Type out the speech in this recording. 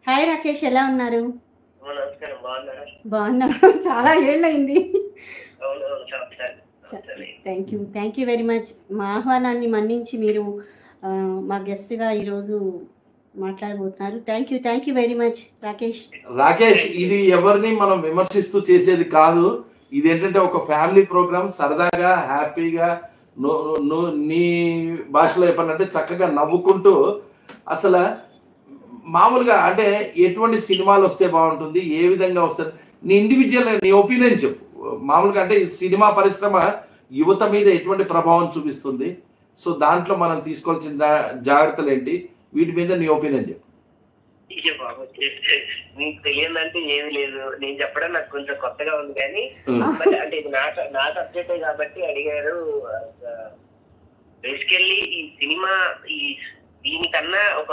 Hi Rakesh, ఎలా ఉన్నారు? బాగున్నారు. చాలా ఏళ్ళైంది. Thank you very much. మా ఆహ్వానాన్ని మన్నించి మీరు మా గెస్ట్గా ఈరోజు మాట్లాడబోతున్నారు. Thank you very much Rakesh. ఇది ఎవరిని మనం విమర్శిస్తూ చేసేది కాదు. ఇది ఏంటంటే ఒక ఫ్యామిలీ ప్రోగ్రామ్, సరదాగా హ్యాపీగా నీ భాషలో చెప్పాలంటే చక్కగా నవ్వుకుంటూ, అసలు మామూలుగా అంటే ఎటువంటి సినిమాలు వస్తే బాగుంటుంది, ఏ విధంగా వస్తుంది, నీ ఇండివిజువల్ నీ ఒపీనియన్ చెప్పు. మామూలుగా అంటే సినిమా పరిశ్రమ యువత మీద ఎటువంటి ప్రభావం చూపిస్తుంది, సో దాంట్లో మనం తీసుకోవాల్సిన జాగ్రత్తలు ఏంటి, వీటి మీద నీ ఒపీనియన్ చెప్పు. మీకు తెలియదంటే ఏమి లేదు, నేను చెప్పడం నాకు కొంచెం కొత్తగా ఉంది కానీ అంటే ఇది నా సబ్జెక్టే కాబట్టి అడిగారు. బేసికల్లీ ఈ సినిమా దీనికన్నా ఒక